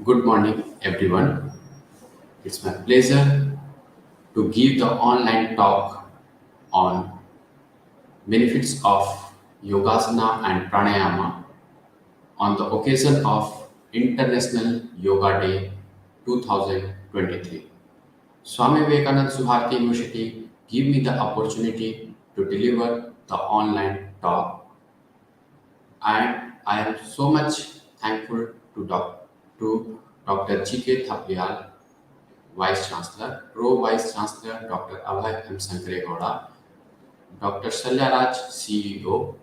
Good morning, everyone. It's my pleasure to give the online talk on benefits of Yogasana and Pranayama on the occasion of International Yoga Day 2023. Swami Vivekananda Subharti University give me the opportunity to deliver the online talk, and I am so much thankful to Dr. G.K. Thaplial, Vice Chancellor, Pro Vice Chancellor Dr. Abhay M. Sankaregowda, Dr. Shalyaraj CEO,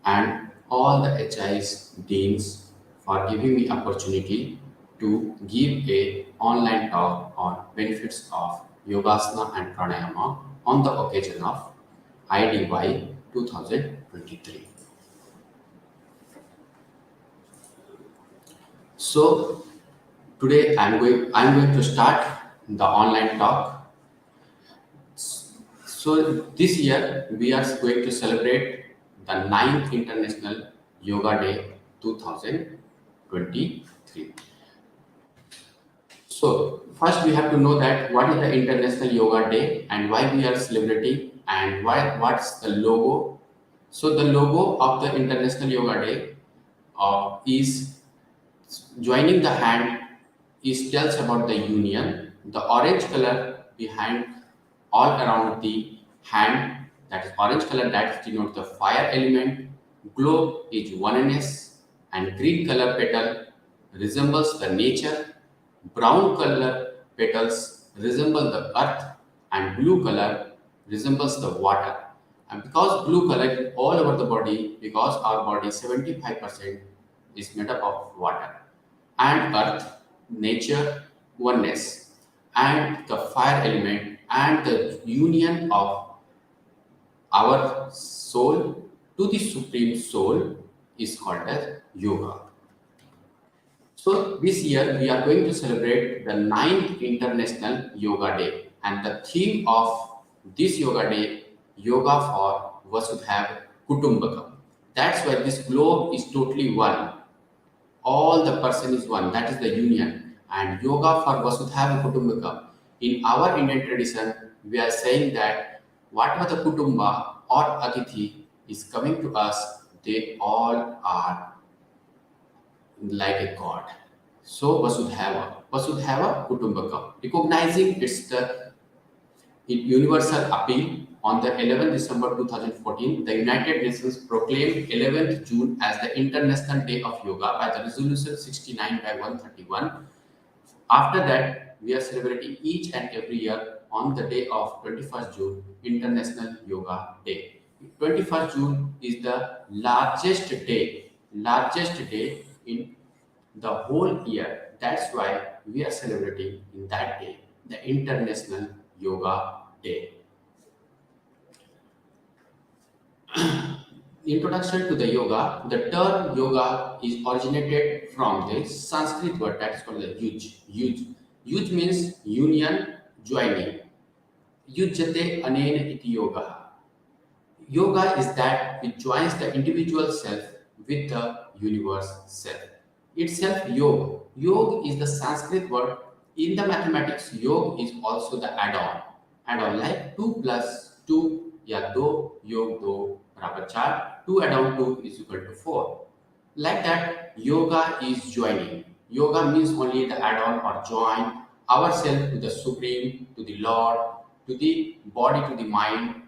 and all the HIs, deans for giving me opportunity to give a online talk on benefits of Yogasana and Pranayama on the occasion of IDY 2023. So today I'm going to start the online talk. So this year we are going to celebrate the 9th International Yoga Day 2023. So first we have to know that what is the International Yoga Day and why we are celebrating and what's the logo. So the logo of the International Yoga Day is joining the hand is tells about the union. The orange color behind all around the hand, that is orange color, that denotes the fire element. Globe is oneness, and green color petal resembles the nature. Brown color petals resemble the earth, and blue color resembles the water. And because blue color is all over the body, because our body 75% is made up of water, and earth, nature, oneness, and the fire element, and the union of our soul to the supreme soul is called as yoga. So this year we are going to celebrate the 9th International Yoga Day, and the theme of this yoga day, yoga for Vasudhaiva Kutumbakam. That's why this globe is totally one. All the person is one. That is the union. And yoga for Vasudhaiva Kutumbakam. In our Indian tradition, we are saying that whatever the Kutumba or Atithi is coming to us, they all are like a god. So Vasudhaiva Kutumbakam, recognizing its the universal appeal. On the 11th December 2014, the United Nations proclaimed 11th June as the International Day of Yoga by the Resolution 69 by 131. After that, we are celebrating each and every year on the day of 21st June, International Yoga Day. 21st June is the largest day in the whole year. That's why we are celebrating in that day, the International Yoga Day. Introduction to the yoga. The term yoga is originated from the Sanskrit word that is called the yuj. Yuj means union, joining. Yujyate anena iti yoga. Yoga is that which joins the individual self with the universe self. Itself yoga. Yoga is the Sanskrit word. In the mathematics, yoga is also the add-on. Add-on like 2 plus 2 या 2 योग 2 बराबर 4, 2 add on 2 is equal to 4. Like that, yoga is joining. Yoga means only the add-on or join ourselves to the Supreme, to the Lord, to the body, to the mind.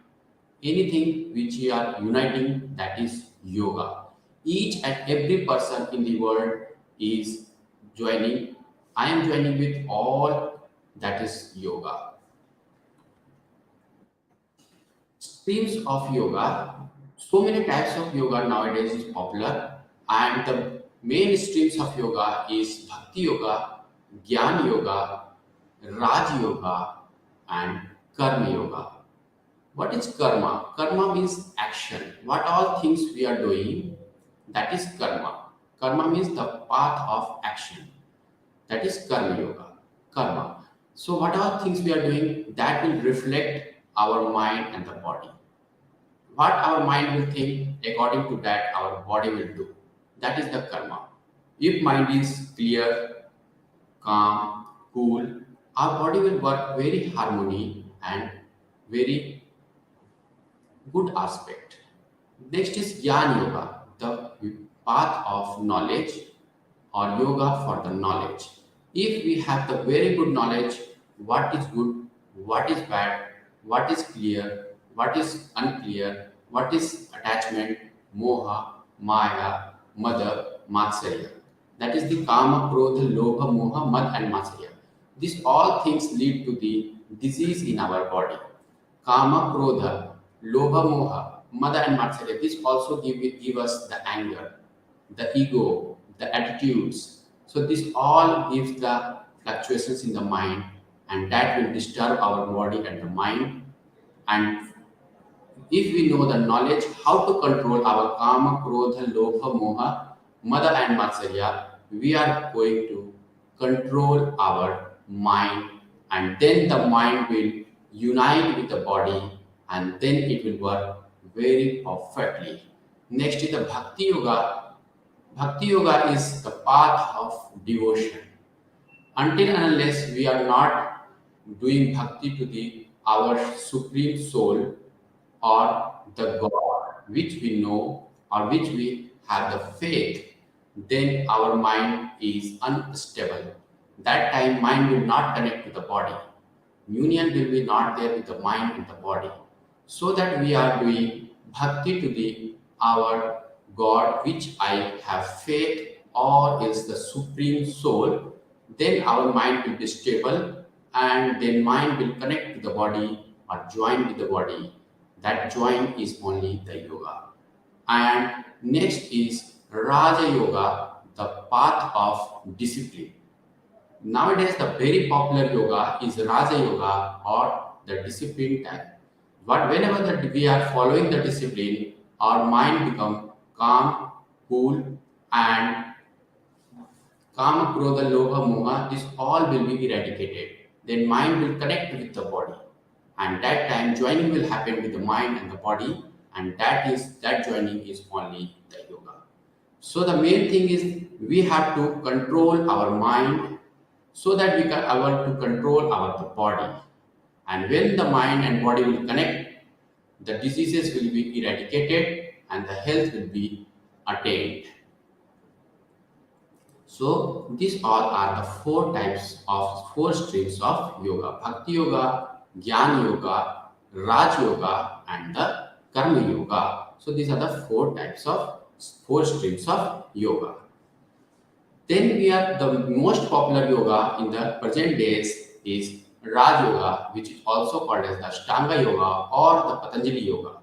Anything which we are uniting, that is yoga. Each and every person in the world is joining. I am joining with all, that is yoga. Streams of yoga. So many types of yoga nowadays is popular, and the main streams of yoga is bhakti yoga, jnana yoga, raj yoga, and karma yoga. What is karma? Karma means action. What all things we are doing, that is karma. Karma means the path of action. That is karma yoga. Karma. So what all things we are doing, that will reflect our mind and the body. What our mind will think, according to that our body will do. That is the karma. If mind is clear, calm, cool, our body will work very harmony and very good aspect. Next is Jnana Yoga, the path of knowledge or yoga for the knowledge. If we have the very good knowledge, what is good, what is bad, what is clear, what is unclear, what is attachment, moha, maya, mada, matsarya. That is the kama, krodha, lobha, moha, mad and matsarya. These all things lead to the disease in our body. Kama, krodha, lobha, moha, mada and matsarya. This also give us the anger, the ego, the attitudes. So this all gives the fluctuations in the mind, and that will disturb our body and the mind. And if we know the knowledge how to control our kama, krodha, lobha, moha, mada and matsarya, we are going to control our mind, and then the mind will unite with the body, and then it will work very perfectly. Next is the Bhakti Yoga. Bhakti Yoga is the path of devotion. Until and unless we are not doing bhakti to the our supreme soul or the God which we know or which we have the faith, then our mind is unstable. That time mind will not connect to the body. Union will be not there with the mind and the body. So that we are doing bhakti to the our God which I have faith or is the supreme soul, then our mind will be stable, and then mind will connect to the body or join with the body. That join is only the yoga. And next is Raja Yoga, the path of discipline. Nowadays, the very popular yoga is Raja Yoga or the discipline type. But whenever that we are following the discipline, our mind become calm, cool, and Kama, Krodha, Lobha, Moha, this all will be eradicated. Then mind will connect with the body. And that time joining will happen with the mind and the body, and that joining is only the yoga. So the main thing is we have to control our mind so that we can able to control our body. And when the mind and body will connect, the diseases will be eradicated and the health will be attained. So these all are the four streams of yoga: Bhakti Yoga, Jnana Yoga, Raj Yoga, and the Karma Yoga. So these are the four streams of yoga. Then we are the most popular yoga in the present days is Raj Yoga, which is also called as the Ashtanga Yoga or the Patanjali Yoga.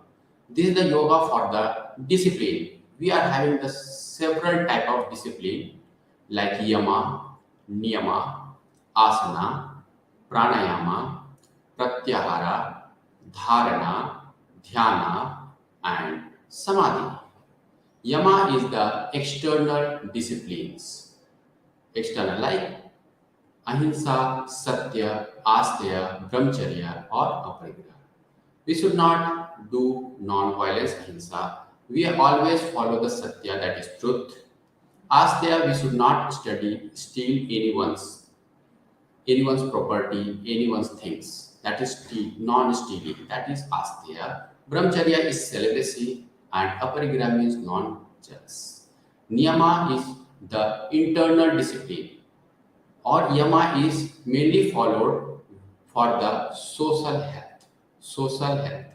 This is the yoga for the discipline. We are having the several type of discipline like Yama, Niyama, Asana, Pranayama, Pratyahara, Dharana, Dhyana, and Samadhi. Yama is the external disciplines. External like Ahimsa, Satya, Asteya, Brahmacharya, or Aparigraha. We should not do non-violence Ahimsa. We always follow the Satya, that is truth. Asteya, we should not steal anyone's property, anyone's things. That is non-stealing. That is Asteya. Brahmacharya is celibacy, and Aparigraha means non-jealous. Niyama is the internal discipline, or Yama is mainly followed for the social health. Social health.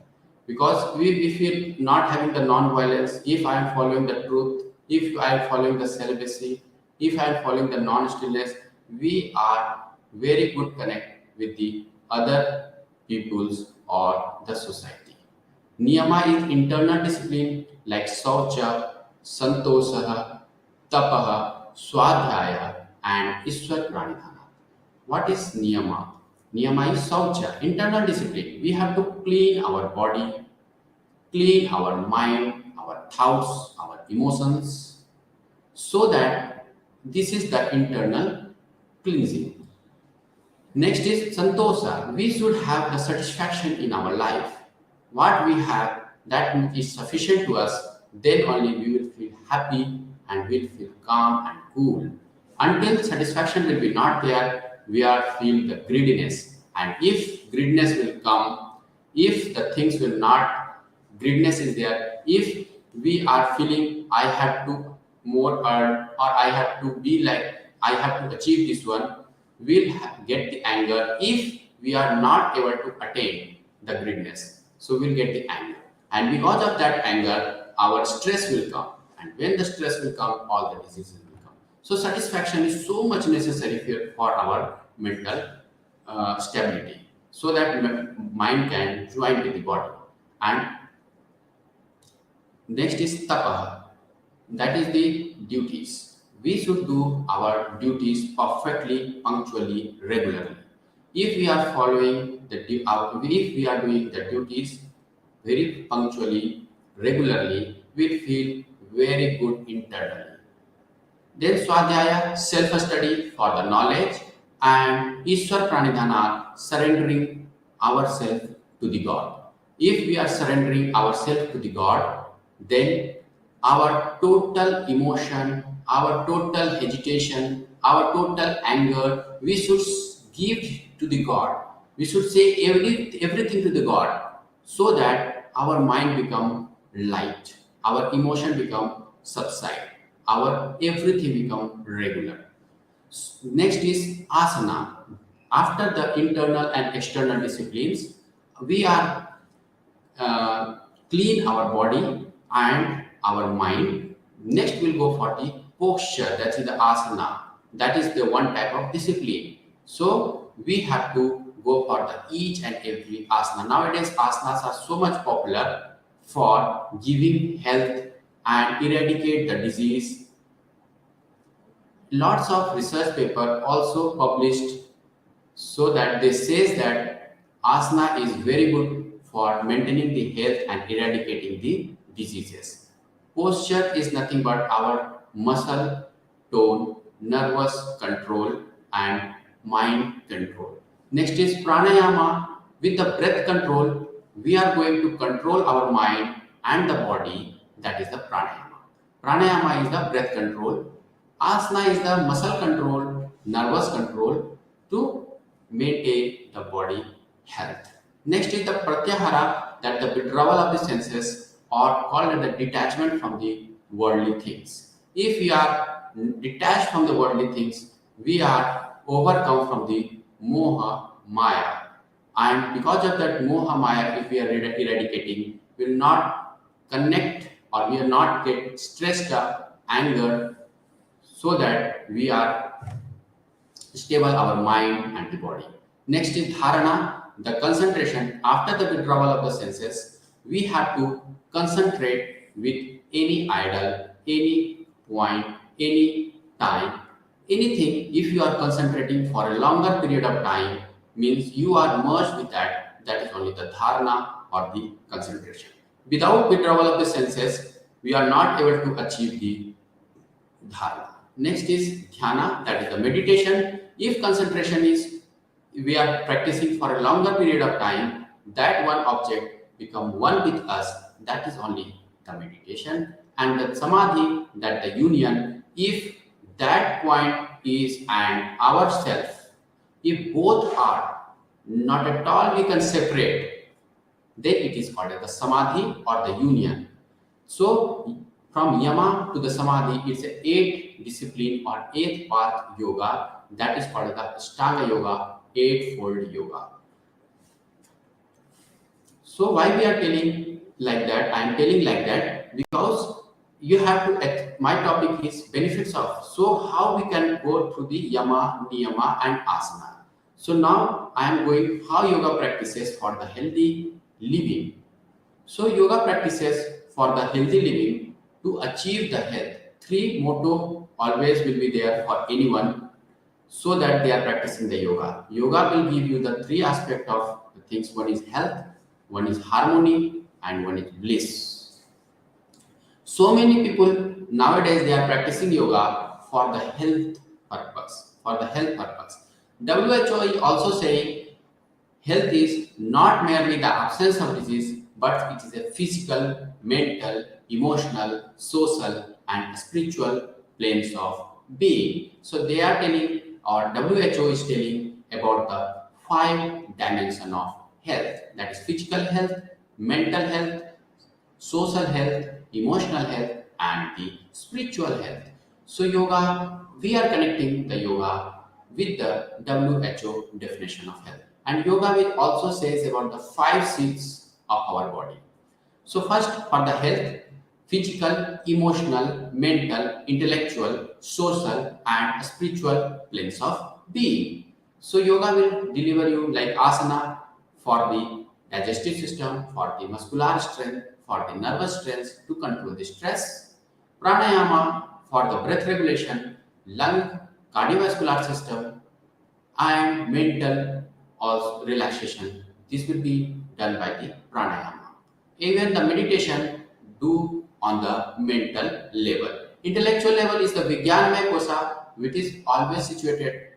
Because if we are not having the non-violence, if I am following the truth, if I am following the celibacy, if I am following the non-stillness, we are very good connect with the other peoples or the society. Niyama is internal discipline like Saucha, Santosaha, Tapaha, Swadhyaya, and Ishwar Pranidhana. What is Niyama? Niyama is Saucha, internal discipline. We have to clean our body, clean our mind, our thoughts, our emotions, so that this is the internal cleansing. Next is Santosa. We should have the satisfaction in our life. What we have that is sufficient to us, then only we will feel happy and will feel calm and cool. Until satisfaction will be not there, we are feel the greediness. And if greediness will come, if the things will not, greediness is there. If we are feeling I have to more earn, or I have to be like I have to achieve this one, we'll get the anger if we are not able to attain the greediness. So we'll get the anger. And because of that anger, our stress will come. And when the stress will come, all the diseases will come. So satisfaction is so much necessary for our mental stability, so that mind can join with the body. And next is tapa, that is the duties. We should do our duties perfectly, punctually, regularly. If we are following if we are doing the duties very punctually, regularly, we feel very good internally. Then Swadhyaya, self-study for the knowledge, and Ishwar Pranidhana, surrendering ourselves to the God. If we are surrendering ourselves to the God, then our total emotion, our total hesitation, our total anger, we should give to the God. We should say everything to the God, so that our mind become light, our emotion become subside, our everything become regular. Next is asana. After the internal and external disciplines, we are clean our body and our mind. Next, we'll go for the posture, that is the asana. That is the one type of discipline. So we have to go for the each and every asana. Nowadays, asanas are so much popular for giving health and eradicate the disease. Lots of research paper also published, so that they says that asana is very good for maintaining the health and eradicating the diseases. Posture is nothing but our muscle tone, nervous control, and mind control. Next is pranayama. With the breath control, we are going to control our mind and the body. That is the pranayama. Pranayama is the breath control. Asana is the muscle control, nervous control to maintain the body health. Next is the pratyahara, that the withdrawal of the senses, or called as the detachment from the worldly things. If we are detached from the worldly things, we are overcome from the moha maya. And because of that moha maya, if we are eradicating, we will not connect, or we will not get stressed up, anger, so that we are stable our mind and the body. Next is dharana, the concentration. After the withdrawal of the senses, we have to concentrate with any idol, any point, any time, anything. If you are concentrating for a longer period of time, means you are merged with that. That is only the dharana, or the concentration. Without withdrawal of the senses, we are not able to achieve the dharana. Next is dhyana, that is the meditation. If concentration is, we are practicing for a longer period of time, that one object become one with us, that is only the meditation. And the samadhi, that the union, if that point is and ourself, if both are not at all we can separate, then it is called as the samadhi or the union. So from yama to the samadhi, it's a 8 discipline or 8th path yoga, that is called the Ashtanga yoga, 8-fold yoga. So why we are telling like that? I am telling like that because you have to, my topic is benefits of, so how we can go through the yama, niyama and asana. So now I am going how yoga practices for the healthy living. So yoga practices for the healthy living to achieve the health. 3 motto always will be there for anyone, so that they are practicing the yoga. Yoga will give you the 3 aspects of the things. One is health, one is harmony, and one is bliss. So many people nowadays, they are practicing yoga for the health purpose. For the health purpose. WHO is also saying health is not merely the absence of disease, but it is a physical, mental, emotional, social, and spiritual planes of being. So they are telling, or WHO is telling about the 5 dimensions of health, that is physical health, mental health, social health, emotional health, and the spiritual health. So yoga, we are connecting the yoga with the WHO definition of health. And yoga will also says about the 5 seats of our body. So first, for the health, physical, emotional, mental, intellectual, social, and spiritual planes of being. So yoga will deliver you like asana for the digestive system, for the muscular strength, for the nervous strength to control the stress. Pranayama for the breath regulation, lung, cardiovascular system, and mental or relaxation. This will be done by the pranayama. Even the meditation do on the mental level. Intellectual level is the Vijnanamaya kosa, which is always situated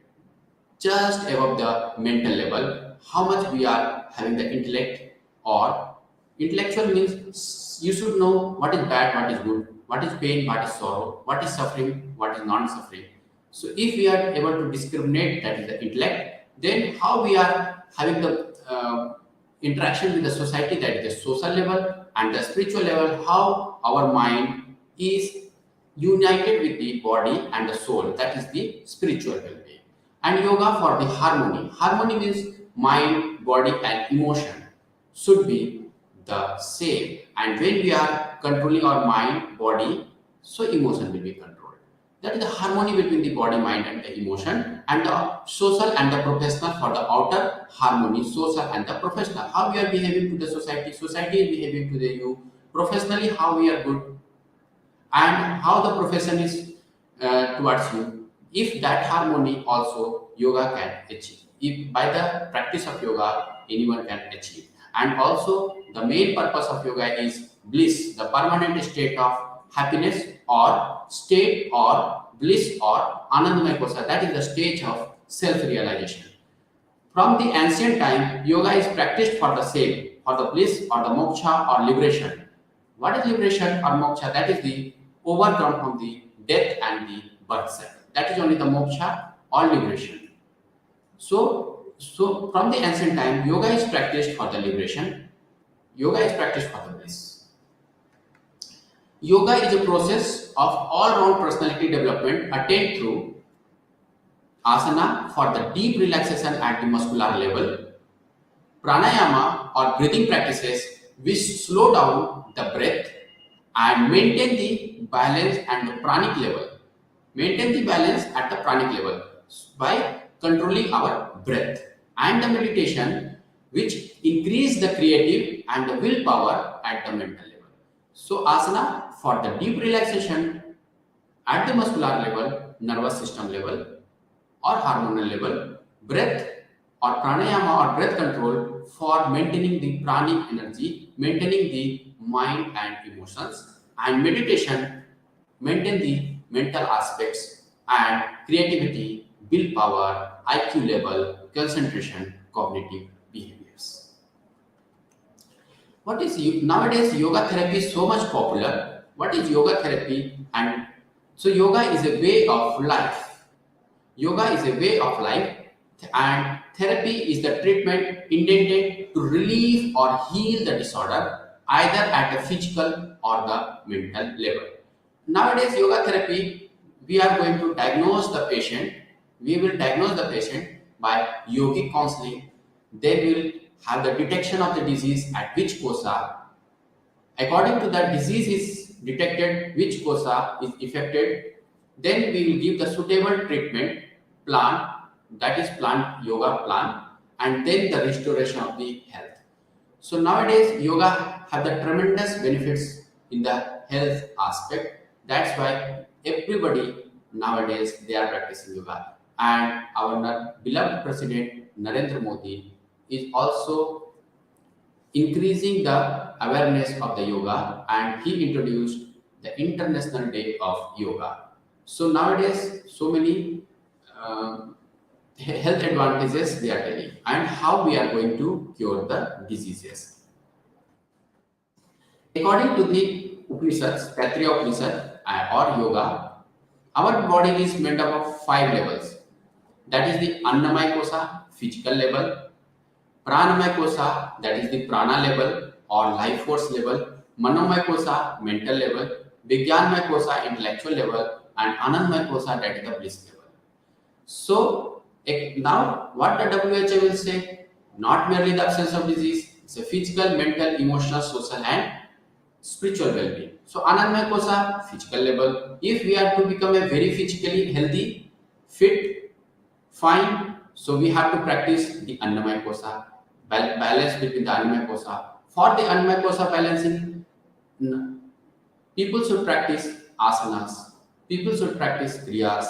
just above the mental level. How much we are having the intellect, or intellectual means you should know what is bad, what is good, what is pain, what is sorrow, what is suffering, what is non-suffering. So if we are able to discriminate, that is the intellect, then how we are having the interaction with the society, that is the social level, and the spiritual level, how our mind is united with the body and the soul, that is the spiritual well-being. And yoga for the harmony. Harmony means mind, body, and emotion should be the same. And when we are controlling our mind, body, so emotion will be controlled. That is the harmony between the body, mind, and the emotion, and the social and the professional for the outer harmony, social and the professional. How we are behaving to the society, society is behaving to the you. Professionally, how we are good, and how the profession is towards you. If that harmony also yoga can achieve. If by the practice of yoga anyone can achieve. And also the main purpose of yoga is bliss, the permanent state of happiness or state or bliss or anandamaya kosa. That is the stage of self-realization. From the ancient time, yoga is practiced for the same, for the bliss or the moksha or liberation. What is liberation or moksha? That is the overcome from the death and the birth cycle. That is only the moksha or liberation. So from the ancient time, yoga is practiced for the liberation. Yoga is practiced for the bliss. Yoga is a process of all-round personality development attained through asana for the deep relaxation at the muscular level, pranayama or breathing practices which slow down the breath and maintain the balance and the pranic level. Maintain the balance at the pranic level by controlling our breath, and the meditation which increase the creative and the willpower at the mental level. So asana for the deep relaxation at the muscular level, nervous system level, or hormonal level, breath or pranayama or breath control for maintaining the pranic energy, maintaining the mind and emotions, and meditation maintain the mental aspects and creativity, willpower, IQ level, concentration, cognitive behaviors. What is nowadays yoga therapy is so much popular? What is yoga therapy? And so yoga is a way of life. Yoga is a way of life, and therapy is the treatment intended to relieve or heal the disorder either at the physical or the mental level. Nowadays, yoga therapy, we are going to diagnose the patient. We will diagnose the patient by yogic counseling. Then we will have the detection of the disease at which kosa. According to the disease is detected, which kosa is affected, then we will give the suitable treatment plan, that is plant yoga plan, and then the restoration of the health. So nowadays yoga have the tremendous benefits in the health aspect. That's why everybody nowadays they are practicing yoga. And our beloved President Narendra Modi is also increasing the awareness of the yoga, and he introduced the International Day of Yoga. So nowadays, so many health advantages they are telling, and how we are going to cure the diseases. According to the Upanishads, Taittiriya Upanishad or yoga, Our body is made up of 5 levels. That is the Annamaya Kosa, physical level, Pranamaya Kosa, that is the prana level or life force level, Manomaya Kosa, mental level, Vijnanmaya Kosa, intellectual level, and Anandmaya Kosa, that is the bliss level. So now what the WHO will say? Not merely the absence of disease, it's a physical, mental, emotional, social, and spiritual well-being. So Anandmaya Kosa, physical level. If we are to become a very physically healthy, fit, fine, so we have to practice the Annamaya Kosa, balance between the Annamaya Kosa. For the Annamaya Kosa balancing, people should practice asanas, people should practice kriyas,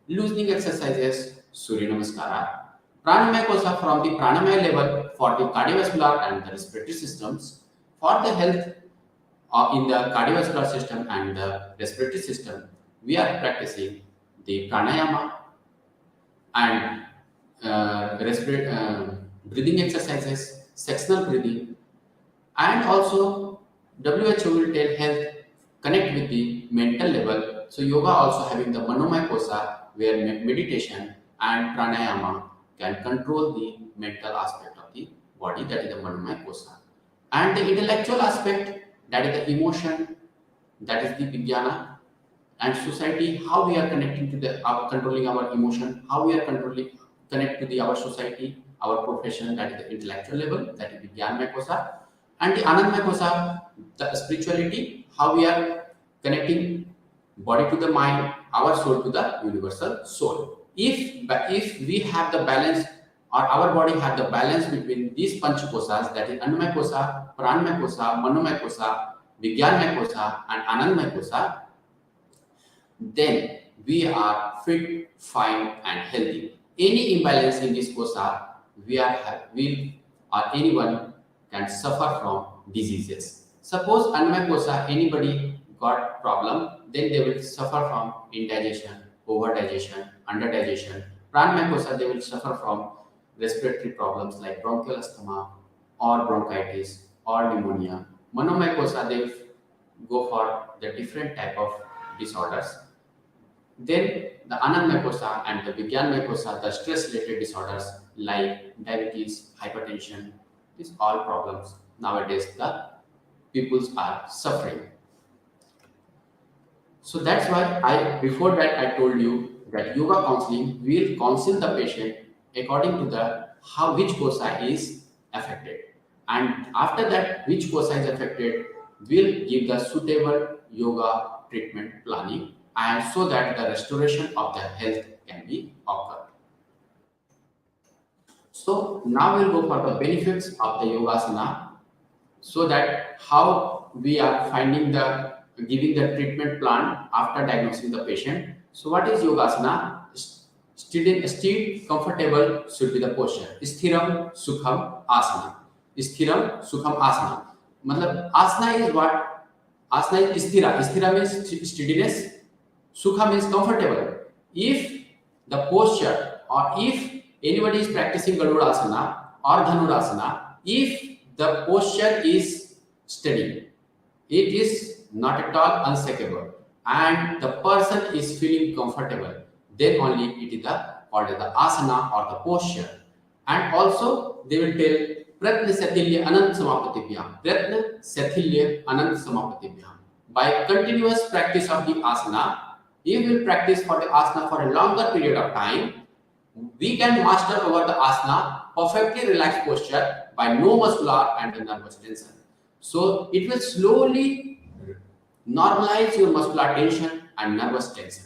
loosening exercises, Surya Namaskara. Pranamaya Kosa from the Pranamaya level for the cardiovascular and the respiratory systems. For the health in the cardiovascular system and the respiratory system, we are practicing the pranayama and breathing exercises, sectional breathing, and also WHO will tell health connect with the mental level. So yoga also having the manomaya kosa where meditation and pranayama can control the mental aspect of the body, that is the manomaya kosa, and the intellectual aspect, that is the emotion, that is the vijnana, and society, how we are connecting to the controlling our emotion, how we are controlling connect to the our society, our profession, that is the intellectual level, that is the Vijnanmaya Kosa, and the Anandmaya Kosa, the spirituality, how we are connecting body to the mind, our soul to the universal soul. If we have the balance, or our body have the balance between these panch kosas, that is Annamaya Kosa, Pranamaya Kosa, Manomaya Kosa, Vijnanmaya Kosa, and Anandmaya Kosa, then we are fit, fine, and healthy. Any imbalance in this kosa, we or anyone can suffer from diseases. Suppose Annamaya kosa, anybody got problem, then they will suffer from indigestion, overdigestion, underdigestion. Pranamaya kosa, they will suffer from respiratory problems like bronchial asthma or bronchitis or pneumonia. Manomaya kosa, they will go for the different type of disorders. Then the Anandmaya Kosa and the Vijnanmaya Kosa, the stress-related disorders like diabetes, hypertension, these all problems nowadays the peoples are suffering. So that's why before that I told you that yoga counseling will counsel the patient according to the which kosa is affected, and after that which kosa is affected will give the suitable yoga treatment planning, and so that the restoration of the health can be occurred. So now we'll go for the benefits of the yogasana, so that how we are finding the giving the treatment plan after diagnosing the patient. So what is yogasana? Steady, comfortable should be the posture. Sthiram sukham asana. Sthiram sukham asana. Matlab asana is what? Asana is sthira. Sthira means steadiness. Sukha means comfortable. If the posture, or if anybody is practicing Garudasana or Dhanurasana, if the posture is steady, it is not at all unshakable, and the person is feeling comfortable, then only it is called the asana or the posture. And also they will tell Pratna Sathilya Anant Samapatibhyam. Pratna Sathilya Anant Samapatibhyam. By continuous practice of the asana, if we practice for the asana for a longer period of time, we can master over the asana, perfectly relaxed posture by no muscular and nervous tension. So it will slowly normalize your muscular tension and nervous tension.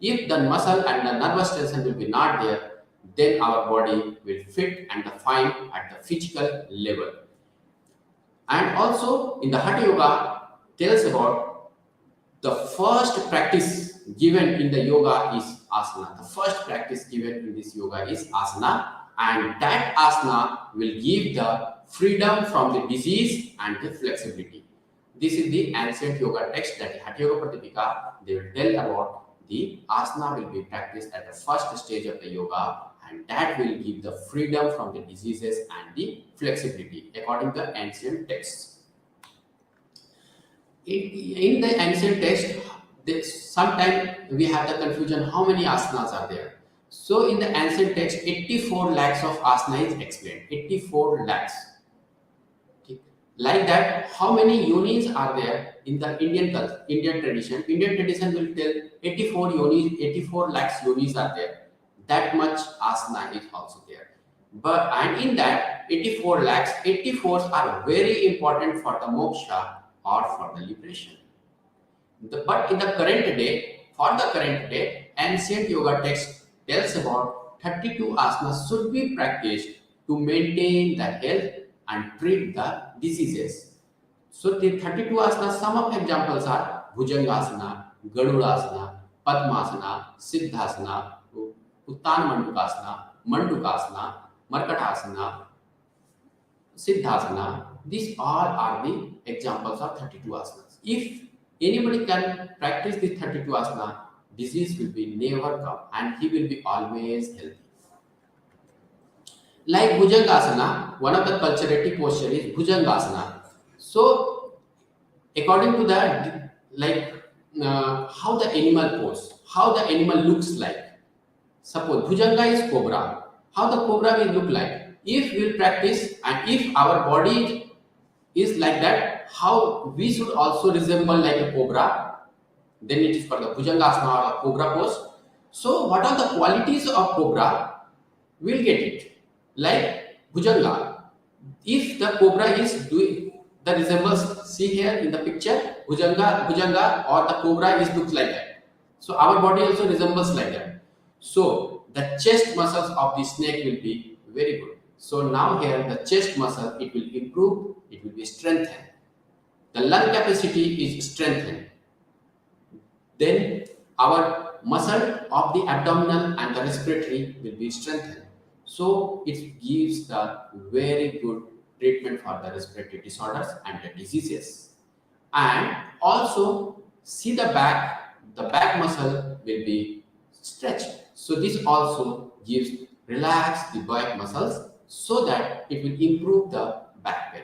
If the muscle and the nervous tension will be not there, then our body will fit and fine at the physical level. And also in the Hatha Yoga tells about the first practice given in the yoga is asana. The first practice given in this yoga is asana, and that asana will give the freedom from the disease and the flexibility. This is the ancient yoga text, that Hatha Yoga Pratipika. They will tell about the asana will be practiced at the first stage of the yoga, and that will give the freedom from the diseases and the flexibility according to the ancient texts. In the ancient text, Sometimes we have the confusion how many asanas are there. So in the ancient text, 84 lakhs of asana is explained. 84 lakhs. Okay. Like that, how many yonis are there in the Indian culture, Indian tradition? Indian tradition will tell 84 yonis, 84 lakhs yonis are there. That much asana is also there. But and in that 84 lakhs, 84s are very important for the moksha or for the liberation. But in the current day, for the current day, ancient yoga text tells about 32 asanas should be practiced to maintain the health and treat the diseases. So the 32 asanas, some of examples are Bhujangasana, Gadudasana, Padmasana, Siddhasana, Uttan Mandukasana, Markatasana, Siddhasana. These all are the examples of 32 asanas. If anybody can practice the 32 asana, disease will be never come and he will be always healthy. Like Bhujangasana, one of the culturality posture is Bhujangasana. So according to that, like how the animal pose, how the animal looks like. Suppose Bhujanga is cobra. How the cobra will look like? If we'll practice and if our body is like that, how we should also resemble like a cobra, then it is for the Bhujangasana or cobra pose. So what are the qualities of cobra? We'll get it. Like Bhujanga. If the cobra is doing the resembles, see here in the picture, Bhujanga or the cobra is looks like that. So our body also resembles like that. So the chest muscles of the snake will be very good. So now here the chest muscle, it will improve, it will be strengthened. The lung capacity is strengthened. Then our muscle of the abdominal and the respiratory will be strengthened. So it gives the very good treatment for the respiratory disorders and the diseases. And also see the back muscle will be stretched. So this also gives relax the back muscles so that it will improve the back pain.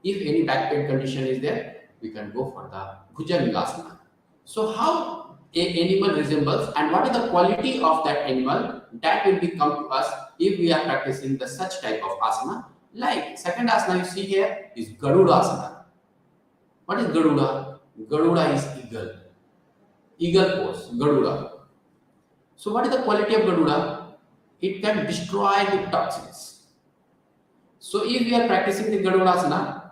If any back pain condition is there, we can go for the Bhujangasana. So how a animal resembles and what is the quality of that animal, that will become to us if we are practicing the such type of asana. Like second asana you see here is Garudasana. What is Garuda? Garuda is eagle. Eagle pose, Garuda. So what is the quality of Garuda? It can destroy the toxins. So if we are practicing the Garudasana,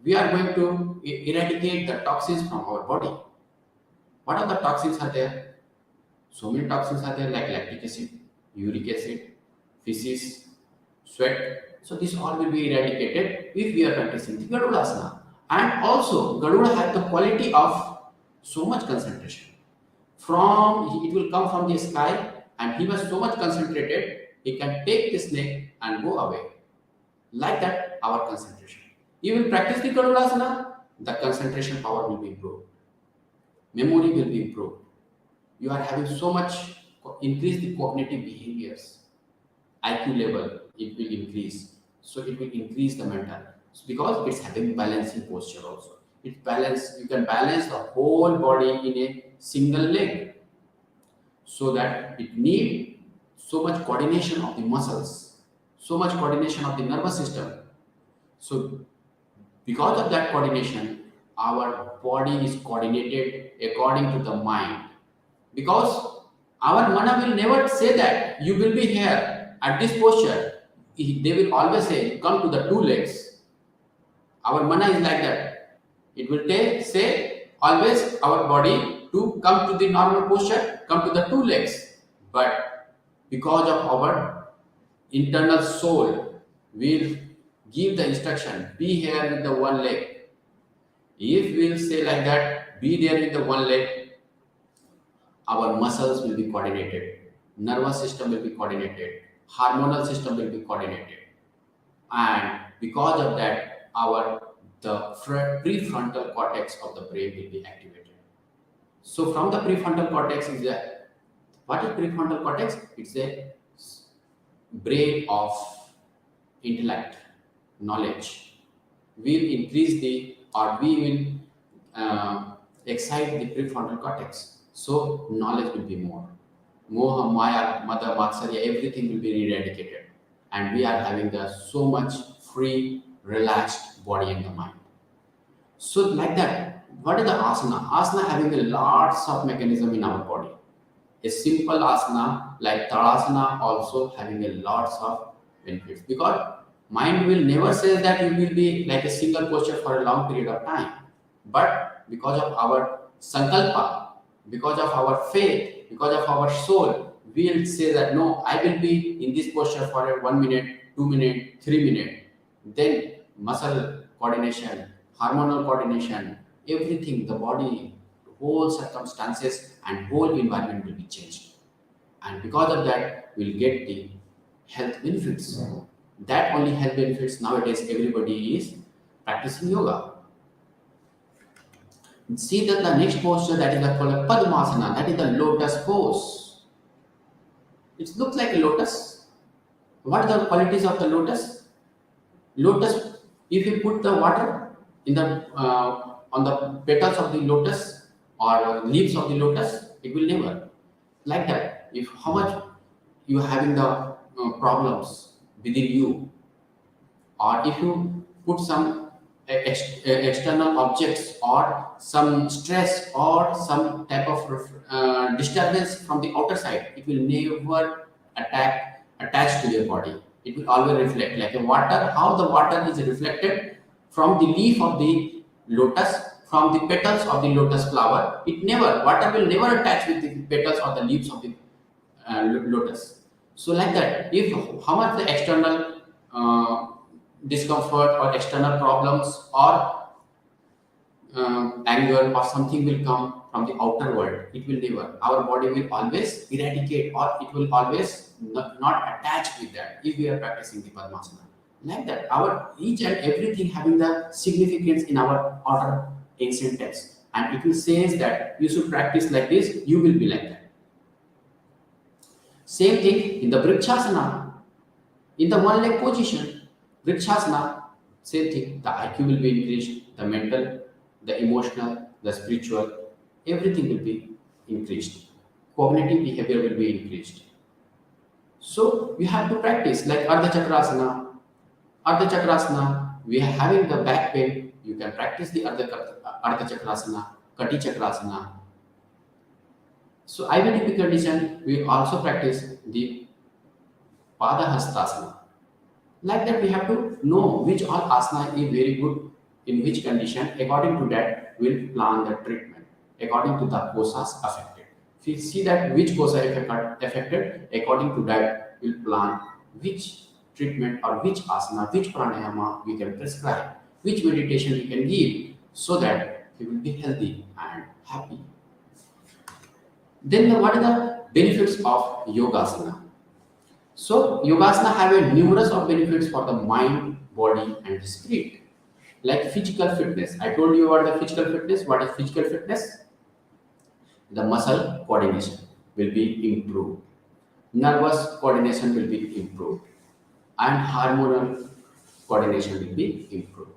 we are going to eradicate the toxins from our body. What are the toxins are there? So many toxins are there like lactic acid, uric acid, feces, sweat. So this all will be eradicated if we are practicing the Garudasana. And also Garuda has the quality of so much concentration. It will come from the sky and he was so much concentrated, he can take the snake and go away. Like that, our concentration. You will practice the Garudasana, the concentration power will be improved. Memory will be improved. You are having so much increase the cognitive behaviors. IQ level, it will increase. So it will increase the mental. So because it's having balancing posture also. It balance, you can balance the whole body in a single leg. So that it need so much coordination of the muscles, so much coordination of the nervous system. So because of that coordination, our body is coordinated according to the mind. Because our mana will never say that you will be here at this posture. They will always say, come to the two legs. Our mana is like that. It will say always our body to come to the normal posture, come to the two legs. But because of our internal soul, will give the instruction, be here with the one leg. If we'll say like that, be there with the one leg, our muscles will be coordinated, nervous system will be coordinated, hormonal system will be coordinated. And because of that, the prefrontal cortex of the brain will be activated. So from the prefrontal cortex is what is prefrontal cortex? It's a brain of intellect, knowledge. We will excite the prefrontal cortex. So knowledge will be more. Moha, Maya, Mother, Matsarya, everything will be eradicated. And we are having the so much free, relaxed body and the mind. So like that, what is the asana? Asana having a lots of mechanism in our body. A simple asana like Tadasana also having a lots of benefits, because mind will never say that you will be like a single posture for a long period of time. But because of our sankalpa, because of our faith, because of our soul, we will say that no, I will be in this posture for a 1 minute, 2 minute, 3 minute. Then muscle coordination, hormonal coordination, everything, the body, whole circumstances and whole environment will be changed. And because of that, we'll get the health benefits. That only health benefits nowadays everybody is practicing yoga. See that the next posture, that is called a Padmasana, that is the lotus pose. It looks like a lotus. What are the qualities of the lotus? Lotus, if you put the water in the on the petals of the lotus or leaves of the lotus, it will never. Like that, if how much you are having the problems within you, or if you put some external objects or some stress or some type of disturbance from the outer side, it will never attach to your body. It will always reflect like a water. How the water is reflected from the leaf of the lotus, from the petals of the lotus flower, it never, water will never attach with the petals or the leaves of the lotus. So like that, if how much the external discomfort or external problems or anger or something will come from the outer world, it will never. Our body will always eradicate, or it will always not attach with that if we are practicing the Padmasana. Like that, our each and everything having the significance in our order ancient text. And if it says that you should practice like this, you will be like that. Same thing in the Vrikshasana, in the one leg position. Vrikshasana, same thing. The IQ will be increased, the mental, the emotional, the spiritual, everything will be increased. Cognitive behavior will be increased. So we have to practice like Ardha Chakrasana. Ardha Chakrasana, we are having the back pain, you can practice the Ardha Chakrasana, Kati Chakrasana. So IBDP condition, we also practice the Pada Hastasana. Like that, we have to know which all asana is very good in which condition. According to that, we'll plan the treatment according to the kosas affected. If we see that which kosa affected, according to that, we'll plan which treatment or which asana, which pranayama we can prescribe, which meditation we can give, so that he will be healthy and happy. Then what are the benefits of Yogasana? So Yogasana have a numerous of benefits for the mind, body and the spirit. Like physical fitness. I told you about the physical fitness. What is physical fitness? The muscle coordination will be improved. Nervous coordination will be improved. And hormonal coordination will be improved.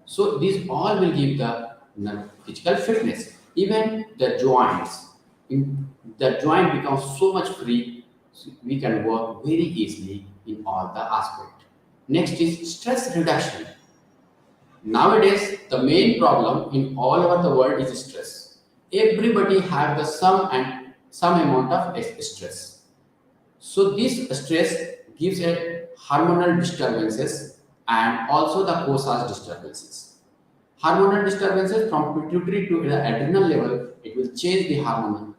So these all will give the physical fitness. Even the joints, the joint becomes so much free, so we can work very easily in all the aspects. Next is stress reduction. Nowadays, the main problem in all over the world is stress. Everybody have the some amount of stress. So this stress gives a hormonal disturbances and also the kosas disturbances. Hormonal disturbances from pituitary to the adrenal level, it will change the hormonal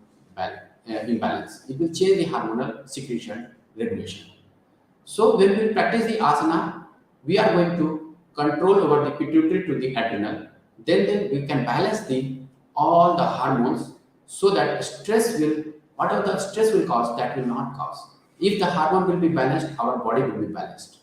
imbalance. It will change the hormonal secretion regulation. So when we practice the asana, we are going to control over the pituitary to the adrenal. Then we can balance the all the hormones, so that stress will, whatever the stress will cause, that will not cause. If the hormone will be balanced, our body will be balanced.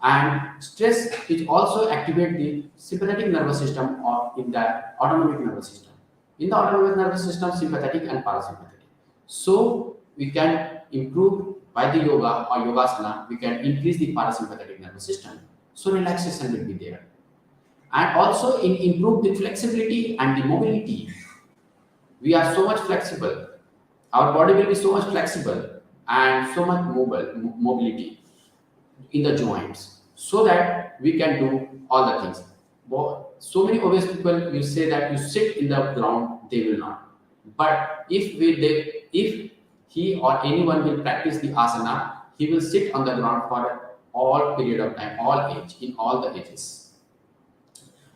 And stress is also activate the sympathetic nervous system or in the autonomic nervous system. In the autonomic nervous system, sympathetic and parasympathetic. So we can improve by the yoga or yogasana, we can increase the parasympathetic nervous system. So relaxation will be there. And also improve the flexibility and the mobility. We are so much flexible. Our body will be so much flexible and so much mobility in the joints, so that we can do all the things. So many obese people will say that you sit in the ground, they will not. But if he or anyone will practice the asana, he will sit on the ground for all period of time, all age, in all the ages.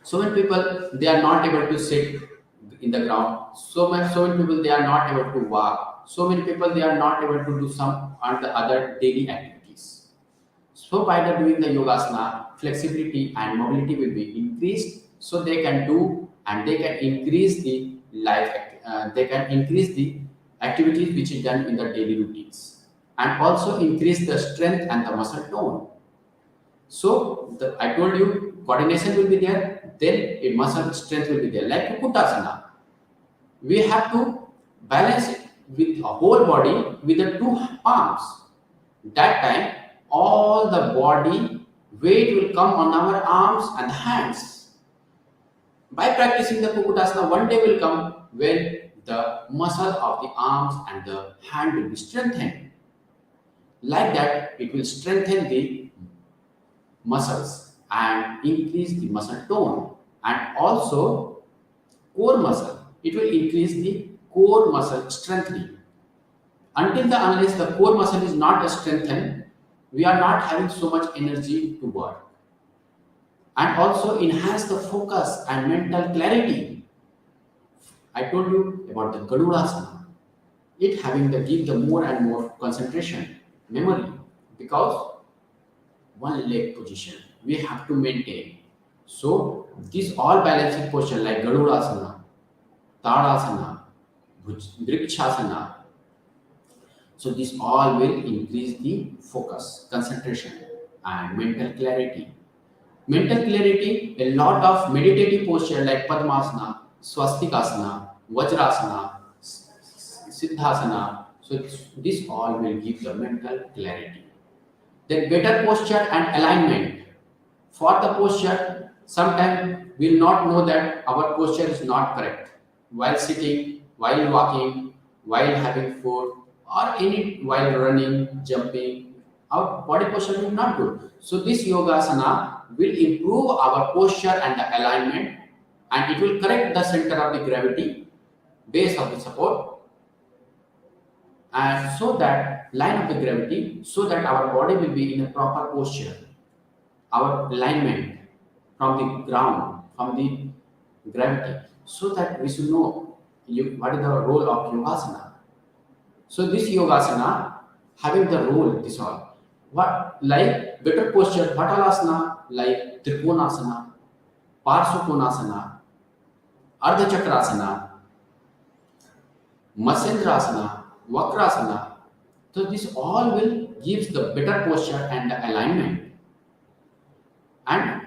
So many people, they are not able to sit in the ground. So many people, they are not able to walk. So many people, they are not able to do some and the other daily activities. So by the doing the yogasana, flexibility and mobility will be increased. So they can do and they can increase the they can increase the activities which is done in the daily routines, and also increase the strength and the muscle tone. So I told you coordination will be there, then a muscle strength will be there. Like Kukutasana, we have to balance it with a whole body with the two palms. That time, all the body weight will come on our arms and hands. By practicing the Kukutasana, one day will come when the muscle of the arms and the hand will be strengthened. Like that, it will strengthen the muscles and increase the muscle tone, and also core muscle. It will increase the core muscle strengthening. Until the unless the core muscle is not strengthened, we are not having so much energy to work. And also enhance the focus and mental clarity. I told you about the Gadudasana. It having the give the more and more concentration, memory, because one leg position we have to maintain. So these all balancing posture like Gadudasana, Tadasana, Vrikshasana. So this all will increase the focus, concentration, and mental clarity. Mental clarity, a lot of meditative posture like Padmasana, Swastikasana, Vajrasana, Siddhasana. So this all will give the mental clarity. Then better posture and alignment. For the posture, sometimes we will not know that our posture is not correct. While sitting, while walking, while having food, or any while running, jumping, our body posture is not good. So this yogasana will improve our posture and the alignment, and it will correct the center of the gravity, base of the support, and so that line of the gravity, so that our body will be in a proper posture, our alignment from the ground, from the gravity, so that we should know what is the role of yogasana. So this yogasana having the role, this all. What like better posture, Patalasana, like Trikonasana, Parsvakonasana, Ardha Chakrasana, Masendrasana, Vakrasana. So this all will gives the better posture and the alignment. And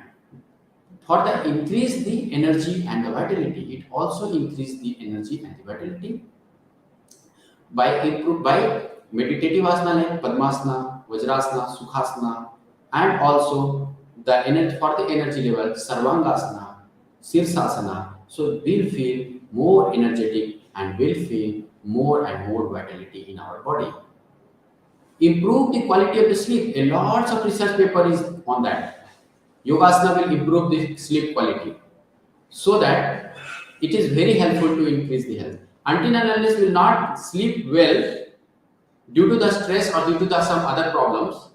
for the increase the energy and the vitality, it also increase the energy and the vitality by meditative asana like Padmasana, Vajrasana, Sukhasana, and also the energy for the energy level Sarvangasana, Sirsasana. So we'll feel more energetic and we'll feel more and more vitality in our body. Improve the quality of the sleep. A lots of research paper is on that. Yogasana will improve the sleep quality, so that it is very helpful to increase the health. Until and unless we will not sleep well due to the stress or due to some other problems,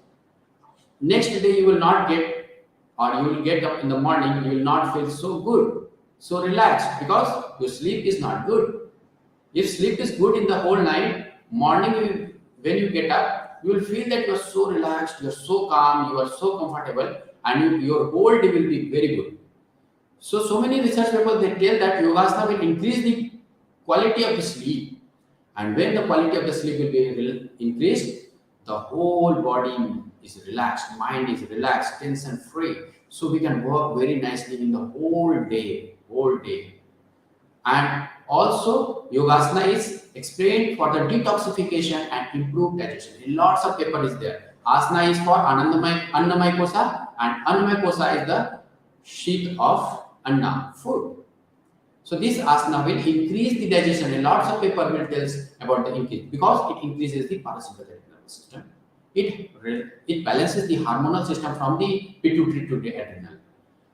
next day you will not get, or you will get up in the morning, you will not feel so good, so relaxed, because your sleep is not good. If sleep is good in the whole night, morning when you get up, you will feel that you are so relaxed, you are so calm, you are so comfortable, and your whole day will be very good. So many research papers, they tell that yogasana will increase the quality of the sleep, and when the quality of the sleep will be increased, the whole body is relaxed, mind is relaxed, tension free, so we can work very nicely in the whole day. And also yogasana is explained for the detoxification and improved digestion. Lots of paper is there. Asana is for annamaya kosa, and annamaya kosa is the sheath of anna, food. So this asana will increase the digestion, and lots of paper will tell us about the increase because it increases the parasympathetic nervous system. It balances the hormonal system from the pituitary to the adrenal,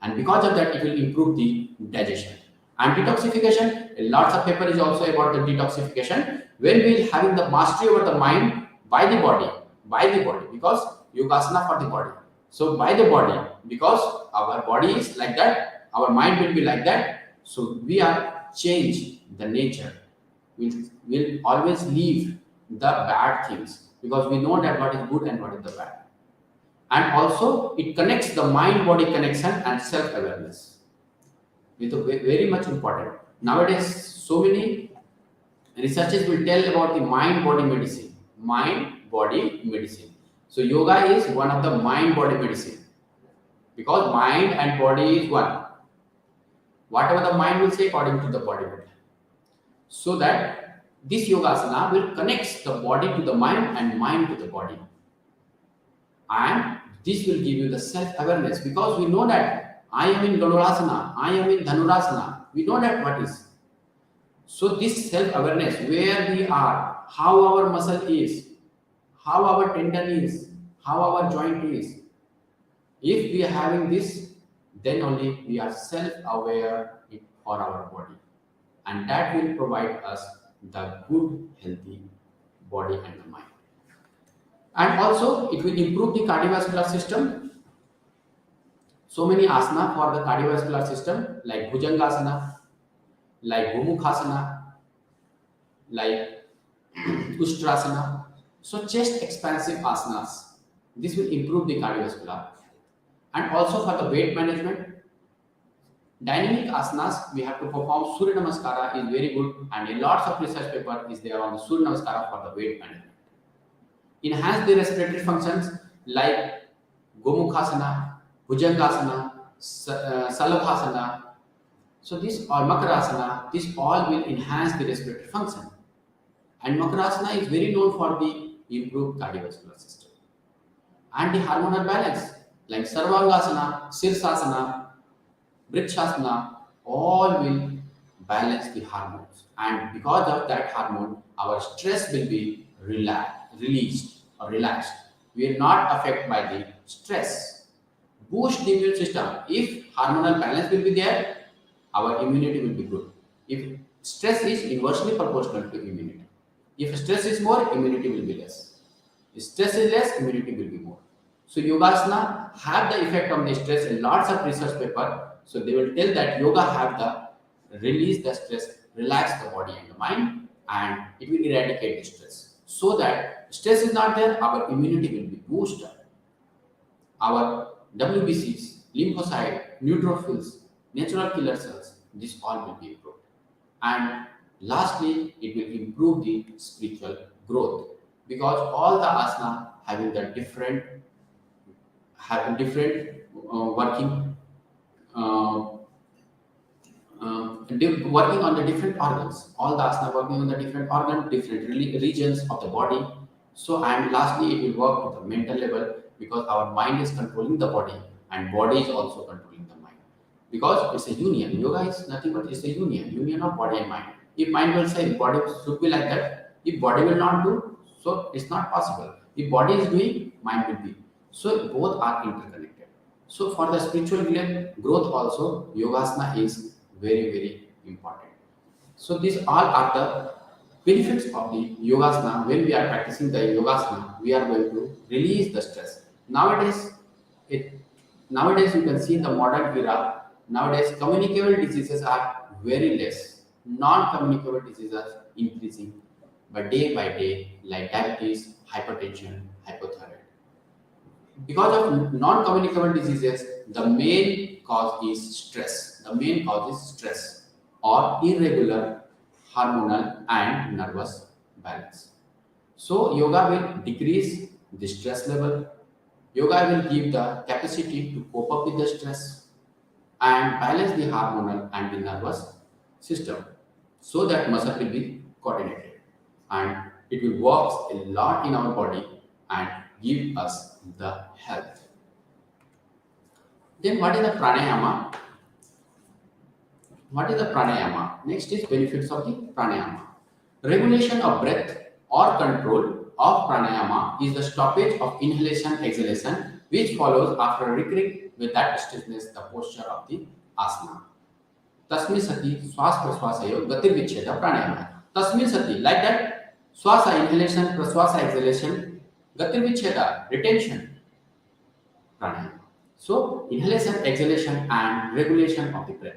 and because of that, it will improve the digestion. And detoxification, lots of paper is also about the detoxification. When we will having the mastery over the mind by the body, because yogasana for the body. So by the body, because our body is like that, our mind will be like that. So we are change the nature. We'll always leave the bad things because we know that what is good and what is the bad. And also it connects the mind body connection and self awareness with a very much important. Nowadays, so many researchers will tell about the mind body medicine. Mind body medicine. So yoga is one of the mind body medicine because mind and body is one. Whatever the mind will say according to the body will. So that this yogasana will connect the body to the mind and mind to the body. And this will give you the self-awareness because we know that I am in Ganurasana, I am in Dhanurasana. We know that what is. So this self-awareness, where we are, how our muscle is, how our tendon is, how our joint is. If we are having this, then only we are self-aware for our body. And that will provide us the good, healthy body and the mind. And also, it will improve the cardiovascular system. So many asana for the cardiovascular system, like Bhujangasana, like Gomukhasana, like Ustrasana. So chest expansive asanas. This will improve the cardiovascular. And also for the weight management, dynamic asanas we have to perform. Surya Namaskara is very good, and a lots of research paper is there on the Surya Namaskara for the weight management. Enhance the respiratory functions like Gomukhasana, Bhujangasana, Salabhasana. So this or Makarasana, this all will enhance the respiratory function. And Makarasana is very known for the improved cardiovascular system. And the hormonal balance like Sarvangasana, Sirsasana, Vrikshasana, all will balance the hormones. And because of that hormone, our stress will be released or relaxed. We are not affected by the stress. Boost the immune system. If hormonal balance will be there, our immunity will be good. If stress is inversely proportional to immunity. If stress is more, immunity will be less. If stress is less, immunity will be more. So yogasana have the effect on the stress in lots of research paper. So they will tell that yoga have the release the stress, relax the body and the mind, and it will eradicate the stress. So that stress is not there, our immunity will be boosted. Our WBCs, lymphocyte, neutrophils, natural killer cells, this all will be improved. And lastly, it will improve the spiritual growth because all the asana having the different working working on the different organs. All the asana working on the different organs, different regions of the body. So and lastly, it will work at the mental level because our mind is controlling the body and body is also controlling the mind. Because it's a union. Yoga is nothing but it's a union of body and mind. If mind will say body should be like that, if body will not do, so it's not possible. If body is doing, mind will be. So both are interconnected. So for the spiritual growth also, yogasana is very, very important. So these all are the benefits of the yogasana. When we are practicing the yogasana, we are going to release the stress. Nowadays you can see in the modern era, nowadays communicable diseases are very less. Non-communicable diseases are increasing by day, like diabetes, hypertension, hypothyroid. Because of non-communicable diseases, the main cause is stress. The main cause is stress or irregular hormonal and nervous balance. So yoga will decrease the stress level. Yoga will give the capacity to cope up with the stress and balance the hormonal and the nervous system so that muscle will be coordinated and it will work a lot in our body and give us the health. Then what is the pranayama? What is the pranayama? Next is benefits of the pranayama. Regulation of breath or control of pranayama is the stoppage of inhalation exhalation which follows after recurring with that stiffness the posture of the asana. Tasmin sati swas praswasayo gatirvicheda pranayama. Tasmin sati, like that, swasa inhalation praswasa exhalation, gatirvicheda retention pranayama. So inhalation, exhalation, and regulation of the breath.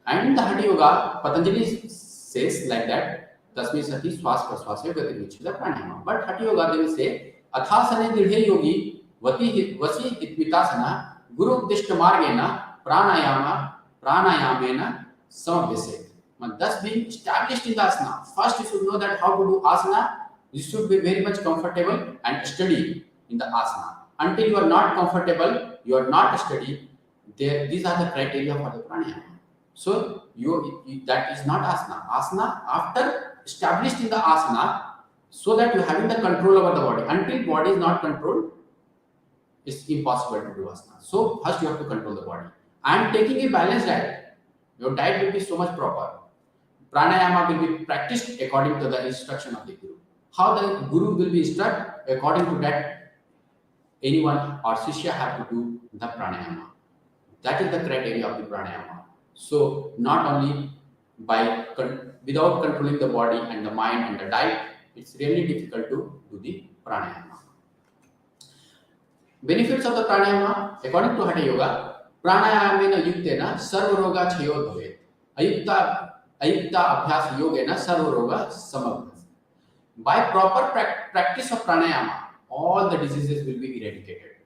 And the Hatha Yoga, Patanjali says like that, Tasmi Sati Swas Praswasya Gati Vichida Pranayama. But Hatha Yoga, they will say, Athasane Dirhe Yogi, Vasi Hitvitasana, Guru Dishta Margena, Pranayamena, Samabhyase. Thus being established in the asana, first you should know that how to do asana. You should be very much comfortable and steady in the asana. Until you are not comfortable, you are not steady, these are the criteria for the pranayama. So that is not asana. Asana after established in the asana, so that you having the control over the body. Until body is not controlled, it's impossible to do asana. So first you have to control the body. And taking a balanced diet, your diet will be so much proper. Pranayama will be practiced according to the instruction of the Guru. How the Guru will be instructed, according to that, anyone or Shishya have to do the pranayama. That is the criteria of the pranayama. So not only without controlling the body and the mind and the diet, it's really difficult to do the pranayama. Benefits of the pranayama, according to Hatha Yoga, pranayamena yuktena sarvaroga chayo bhavet. Ayukta abhyas yogena sarvaroga samabhyas. By proper practice of pranayama, all the diseases will be eradicated.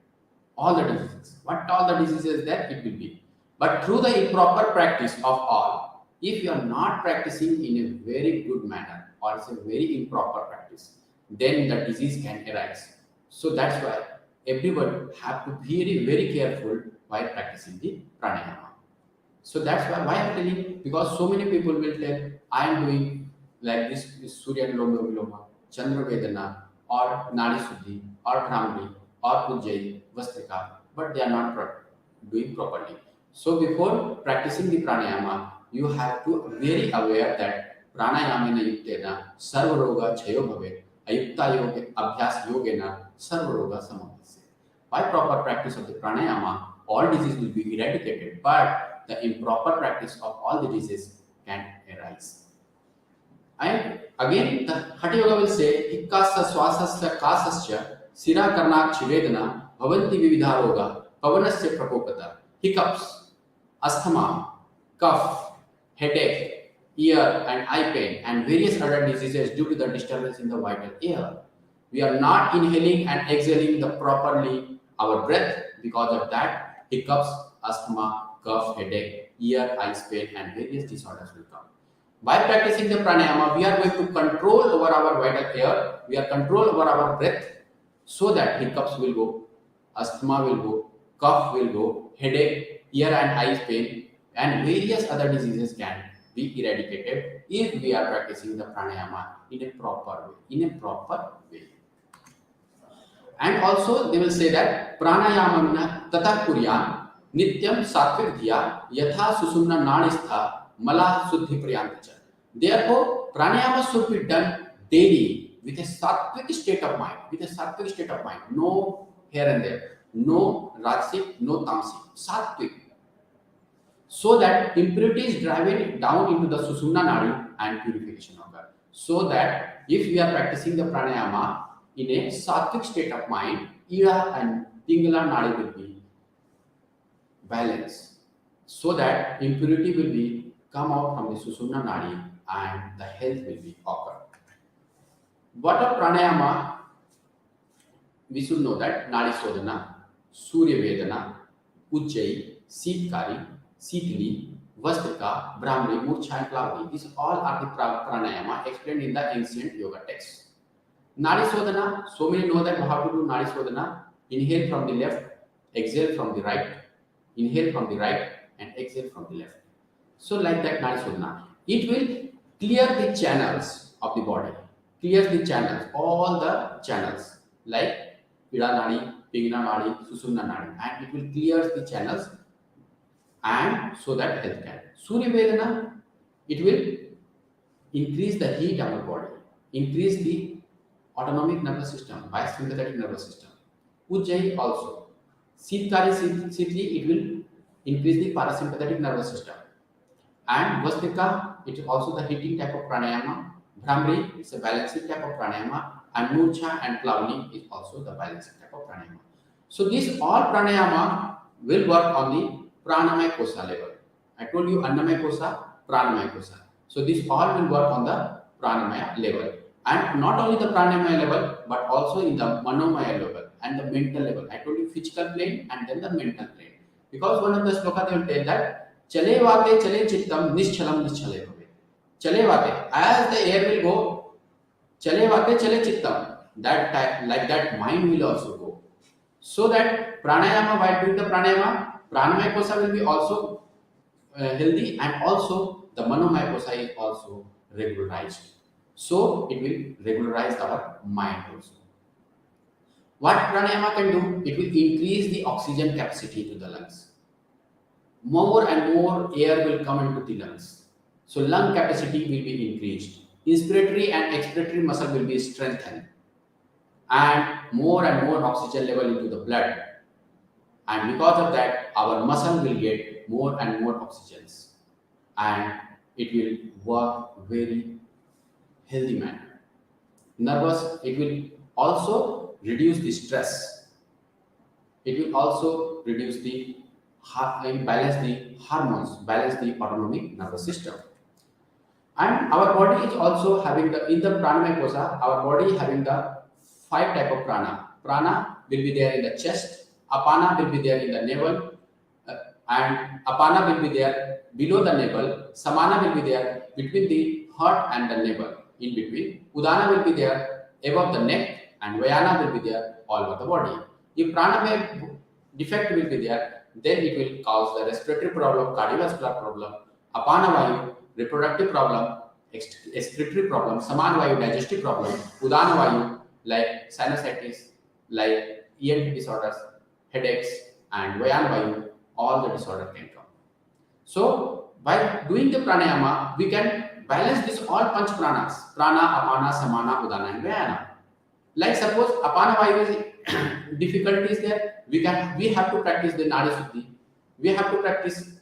All the diseases. What all the diseases there, it will be. But through the improper practice of all, if you are not practicing in a very good manner or it's a very improper practice, then the disease can arise. So that's why everyone have to be very, very careful while practicing the pranayama. So that's why I'm telling, because so many people will tell, I am doing like this Surya Loma Viloma, Chandra Vedana, or Nadi Suddhi, or Brahmari, or Ujjayi, Vastrika, but they are not doing properly. So before practicing the pranayama, you have to be very aware that pranayamena yuktena sarvaroga chayo bhavet, ayukta yoga abhyas yogena sarvaroga samabhyase. By proper practice of the pranayama, all disease will be eradicated, but the improper practice of all the diseases can arise. And again, the Hatha Yoga will say, Hikkasa swasasya kasasya sira karnak chivedana bhavanti vividha roga pavanasya prakopata. Hiccups, asthma, cough, headache, ear and eye pain, and various other diseases due to the disturbance in the vital air. We are not inhaling and exhaling the properly our breath. Because of that, hiccups, asthma, cough, headache, ear, eye pain, and various disorders will come. By practicing the pranayama, we are going to control over our vital air, we are control over our breath, so that hiccups will go, asthma will go, cough will go, headache, ear and eye pain, and various other diseases can be eradicated if we are practicing the pranayama in a proper way. And also they will say that pranayamamna tata kuryan nityam satvik dhiya yatha susumna nanistha mala suddhi pryantacha. Therefore, pranayama should be done daily with a sattvic state of mind. No here and there, no rajasic, no tamasic, sattvic. So that impurity is driven down into the susumna nadi and purification occurs. So that if we are practicing the pranayama in a sattvic state of mind, Ida and Pingala nadi will be balanced. So that impurity will be come out from the susumna nadi and the health will be occur. What are pranayama? We should know that Nadi Sodhana, Surya Vedana, Ujjayi, Seetkari, Seetli, Vastrika, Brahmari, Murcha and Plavani. These all are the pranayama explained in the ancient yoga texts. Nadi Sodhana, so many know that how to do Nadi Sodhana. Inhale from the left, exhale from the right. Inhale from the right and exhale from the left. So like that Nadi Sodhana. It will clear the channels of the body. Clears the channels, all the channels like Ida Nadi, Pingala Nadi, Susumna Nadi, and it will clear the channels and so that health can. Surya Vedana, it will increase the heat of our body, increase the autonomic nervous system, by sympathetic nervous system. Ujjayi also. Sitkari Sitli, it will increase the parasympathetic nervous system. And Vastrika, it is also the heating type of pranayama. Brahmari, it's a balancing type of pranayama. And Murcha and Plavani is also the balancing type of pranayama. So these all pranayama will work on the pranamaya kosa level. I told you annamaya kosa, pranamaya kosa. So these all will work on the pranamaya level. And not only the pranamaya level, but also in the manomaya level and the mental level. I told you physical plane and then the mental plane. Because one of the sloka they will tell that chale vate chale chittam nischalam nischale bhave. Chale vate, as the air will go, chale vate chale chittam. That type, like that, mind will also go. So that pranayama, while doing the pranamaya kosa will be also healthy, and also the manomaya kosa is also regularized. So it will regularize our mind also. What pranayama can do? It will increase the oxygen capacity to the lungs. More and more air will come into the lungs. So lung capacity will be increased. Inspiratory and expiratory muscle will be strengthened. And more oxygen level into the blood. And because of that, our muscle will get more and more oxygens. And it will work very healthy manner. Nervous, it will also reduce the stress. It will also reduce the balance the hormones, balance the autonomic nervous system. And our body is also having the, in the pranamaya kosa, our body having the 5 type of prana. Prana will be there in the chest, apana will be there in the navel, and apana will be there below the navel, samana will be there between the heart and the navel, in between, udana will be there above the neck, and vayana will be there all over the body. If pranamaya defect will be there, then it will cause the respiratory problem, cardiovascular problem, apana vayu, reproductive problem, excretory problem, saman vayu, digestive problem, udana vayu, like sinusitis, like ENT disorders, headaches, and vayana vayu, all the disorder can come. So by doing the pranayama, we can balance this all panch pranas, prana, apana, samana, udana, and vayana. Like suppose apana vayu is difficulty is there, we have to practice the nadi suddhi, we have to practice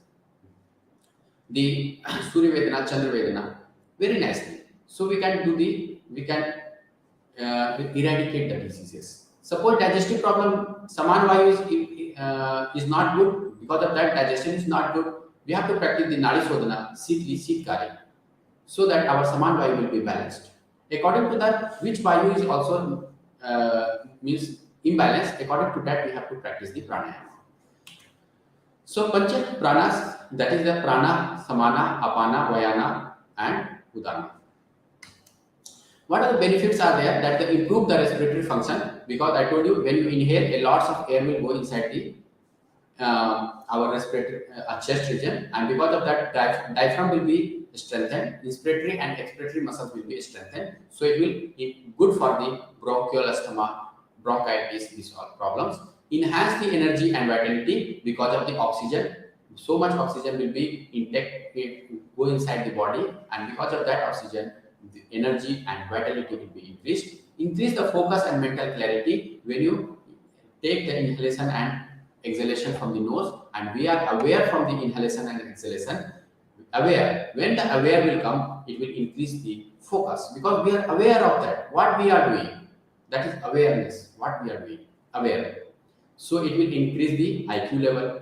the Surya Vedana, Chandra Vedana very nicely. So we can eradicate the diseases. Suppose digestive problem, saman vayu is not good, because of that digestion is not good. We have to practice the nadi sodhana, sitli, sitkari, so that our saman vayu will be balanced. According to that, which vayu is also means imbalance, according to that we have to practice the pranayama. So pancha pranas, that is the prana, samana, apana, vayana, and udana. What are the benefits are there? That they improve the respiratory function, because I told you when you inhale, a lots of air will go inside the our respiratory chest region, and because of that, diaphragm will be strengthened, inspiratory and expiratory muscles will be strengthened. So it will be good for the bronchial asthma, bronchitis, these all problems. Enhance the energy and vitality, because of the oxygen. So much oxygen will be intake, go inside the body, and because of that oxygen, the energy and vitality will be increased. Increase the focus and mental clarity when you take the inhalation and exhalation from the nose, and we are aware from the inhalation and exhalation. Aware, when the aware will come, it will increase the focus, because we are aware of that, what we are doing. That is awareness, what we are doing, aware. So it will increase the IQ level,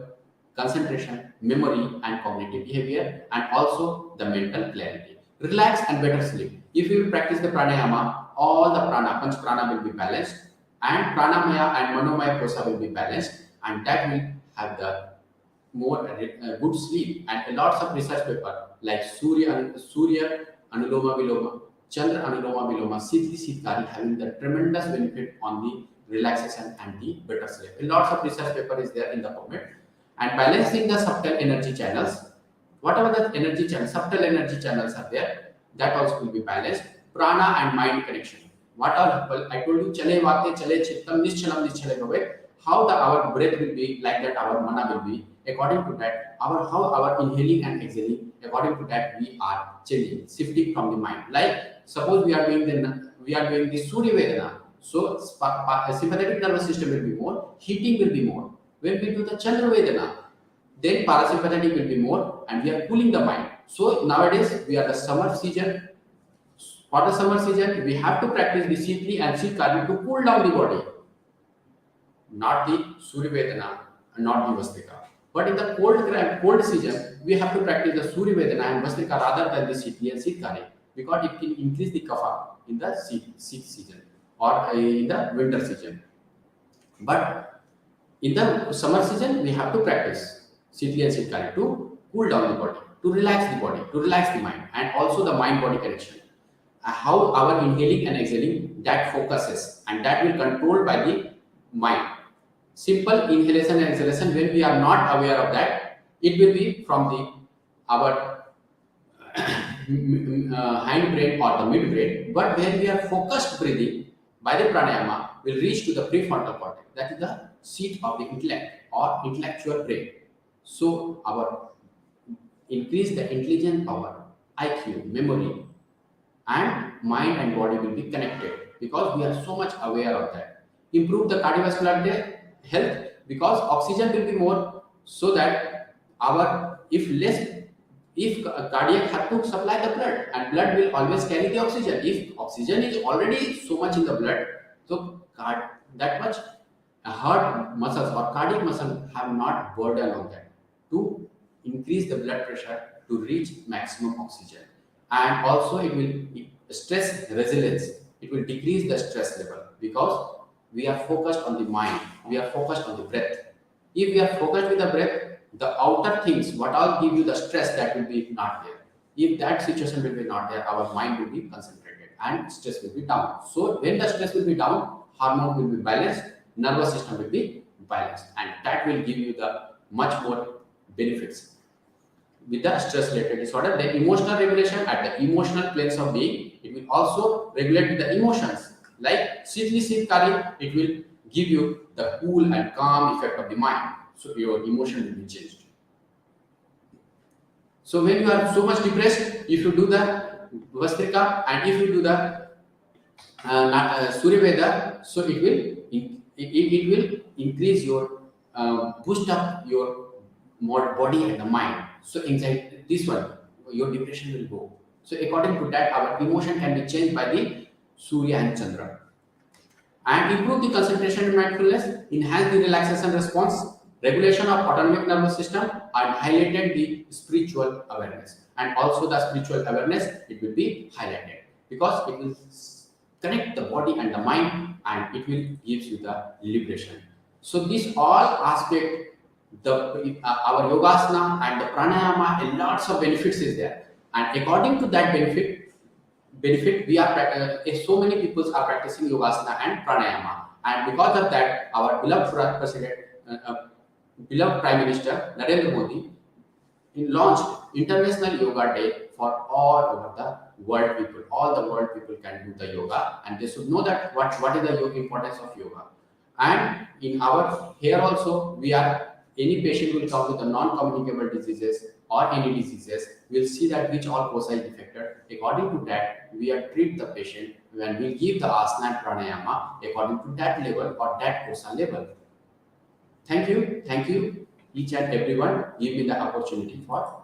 concentration, memory, and cognitive behavior, and also the mental clarity. Relax and better sleep. If you practice the pranayama, all the prana, panch prana will be balanced, and pranamaya and manomaya kosa will be balanced, and that will have the more good sleep. And lots of research paper like Surya Anuloma Viloma, Chandra Anuloma Viloma, Sitli Sitkari having the tremendous benefit on the relaxation and the better sleep. Lots of research paper is there in the PubMed. And balancing the subtle energy channels, whatever the energy channels, subtle energy channels are there, that also will be balanced. Prana and mind connection. What all I told you, chale vate, chale chittam, nischalam, nischale bhave. How our breath will be, like that our mana will be. according to that, how our inhaling and exhaling, according to that we are changing, shifting from the mind. Like suppose we are doing the Surya Vedana, so sympathetic nervous system will be more, heating will be more. When we do the Chandra Vedana, then parasympathetic will be more, and we are cooling the mind. So nowadays we are the summer season. For the summer season, we have to practice the Sitli and Sitkari to cool down the body, not the Surya Vedana and not the Vastrika. But in the cold season, we have to practice the Surya Vedana and Vastrika rather than the Sitli and Sitkari, because it can increase the kapha in the seat season or in the winter season. But in the summer season, we have to practice Sitli and Sitkari to cool down the body, to relax the body, to relax the mind, and also the mind-body connection. How our inhaling and exhaling, that focuses, and that will controlled by the mind. Simple inhalation and exhalation, when we are not aware of that, it will be from the our hind brain or the mid brain. But when we are focused breathing by the pranayama, will reach to the prefrontal cortex, that is the seat of the intellect or intellectual brain. So our increase the intelligence power, IQ, memory, and mind and body will be connected, because we are so much aware of that. Improve the cardiovascular health, because oxygen will be more, so that our if cardiac have to supply the blood, and blood will always carry the oxygen. If oxygen is already so much in the blood, so that much heart muscles or cardiac muscle have not burden on that to increase the blood pressure to reach maximum oxygen. And also it will stress resilience, it will decrease the stress level, because we are focused on the mind, we are focused on the breath. If we are focused with the breath, the outer things what all give you the stress, that will be not there. If that situation will be not there, our mind will be concentrated and stress will be down. So when the stress will be down, hormone will be balanced, nervous system will be balanced, and that will give you the much more benefits. With the stress related disorder, the emotional regulation at the emotional planes of being, it will also regulate the emotions. Like Sitli Sitkari, it will give you the cool and calm effect of the mind. So your emotion will be changed. So when you are so much depressed, if you do the Vastrika and if you do the Surya Veda, so it will increase your boost up your more body and the mind. So anxiety, this one, your depression will go. So according to that, our emotion can be changed by the Surya and Chandra. And improve the concentration and mindfulness, enhance the relaxation response, regulation of autonomic nervous system, and highlighted the spiritual awareness. And also the spiritual awareness, it will be highlighted, because it will connect the body and the mind, and it will give you the liberation. So these all aspect, our yogasana and the pranayama, and lots of benefits is there. And according to that benefit we are so many people are practicing yogasana and pranayama, and because of that, our beloved president, beloved Prime Minister Narendra Modi launched International Yoga Day for all over the world people. All the world people can do the yoga, and they should know that what is the importance of yoga. And in our here also, we are, any patient will come with the non-communicable diseases or any diseases, we'll see that which all kosa is affected. According to that, we are treat the patient when we give the asana and pranayama according to that level or that kosa level. Thank you, each and everyone, give me the opportunity for